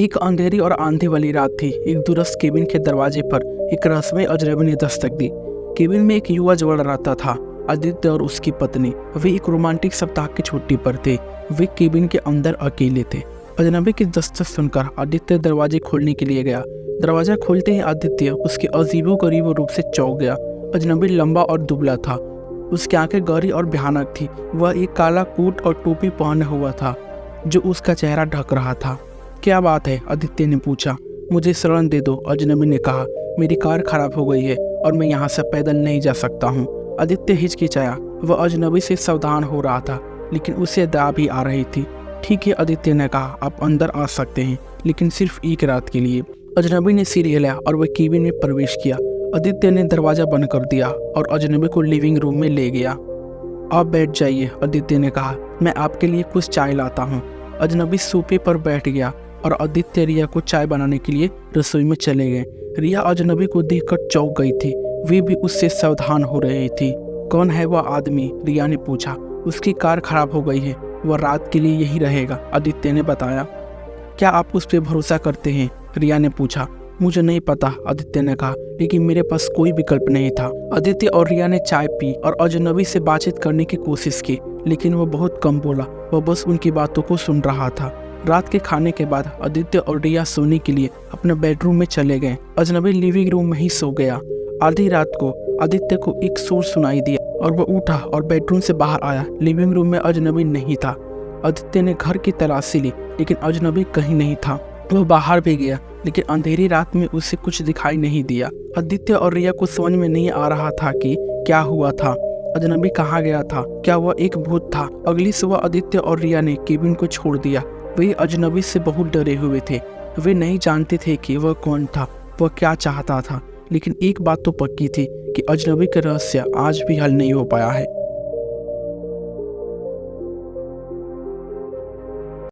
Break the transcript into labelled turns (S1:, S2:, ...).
S1: एक अंधेरी और आंधी वाली रात थी। एक दूरस्थ केबिन के दरवाजे पर एक रहस्यमय अजनबी ने दस्तक दी। केबिन में एक युवा जोड़ा रहता था, आदित्य और उसकी पत्नी। वे एक रोमांटिक सप्ताह की छुट्टी पर थे। वे केबिन के अंदर अकेले थे। अजनबी की दस्तक सुनकर आदित्य दरवाजे खोलने के लिए गया। दरवाजा खोलते ही आदित्य उसके अजीबो-गरीब रूप से चौंक गया। अजनबी लंबा और दुबला था। उसकी आंखें गहरी और भयानक थी। वह एक काला कोट और टोपी पहने हुआ था जो उसका चेहरा ढक रहा था। क्या बात है? आदित्य ने पूछा। मुझे शरण दे दो, अजनबी ने कहा। मेरी कार खराब हो गई है और मैं यहाँ से पैदल नहीं जा सकता हूँ। आदित्य हिचकिचाया। वह अजनबी से सावधान हो रहा था, लेकिन उसे दया भी आ रही थी। ठीक है, आदित्य ने कहा, आप अंदर आ सकते हैं, लेकिन सिर्फ एक रात के लिए। अजनबी ने सिर हिलाया और वह केबिन में प्रवेश किया। आदित्य ने दरवाजा बंद कर दिया और अजनबी को लिविंग रूम में ले गया। आप बैठ जाइए, आदित्य ने कहा। मैं आपके लिए कुछ चाय लाता हूँ। अजनबी सोफे पर बैठ गया और आदित्य रिया को चाय बनाने के लिए रसोई में चले गए। रिया अजनबी को देखकर चौंक गई थी। वे भी उससे सावधान हो रही थी। कौन है वह आदमी? रिया ने पूछा। उसकी कार खराब हो गई है, वह रात के लिए यही रहेगा, आदित्य ने बताया। क्या आप उस पर भरोसा करते हैं? रिया ने पूछा। मुझे नहीं पता, आदित्य ने कहा, लेकिन मेरे पास कोई विकल्प नहीं था। आदित्य और रिया ने चाय पी और अजनबी से बातचीत करने की कोशिश की, लेकिन वह बहुत कम बोला। वह बस उनकी बातों को सुन रहा था। रात के खाने के बाद आदित्य और रिया सोने के लिए अपने बेडरूम में चले गए। अजनबी लिविंग रूम में ही सो गया। आधी रात को आदित्य को एक शोर सुनाई दिया और वह उठा और बेडरूम से बाहर आया। लिविंग रूम में अजनबी नहीं था। आदित्य ने घर की तलाशी ली, लेकिन अजनबी कहीं नहीं था। वह बाहर भी गया, लेकिन अंधेरी रात में उसे कुछ दिखाई नहीं दिया। आदित्य और रिया को समझ में नहीं आ रहा था कि क्या हुआ था। अजनबी कहाँ गया था? क्या वह एक भूत था? अगली सुबह आदित्य और रिया ने केबिन को छोड़ दिया। वे अजनबी से बहुत डरे हुए थे। वे नहीं जानते थे कि वह कौन था, वह क्या चाहता था, लेकिन एक बात तो पक्की थी कि अजनबी का रहस्य आज भी हल नहीं हो पाया है।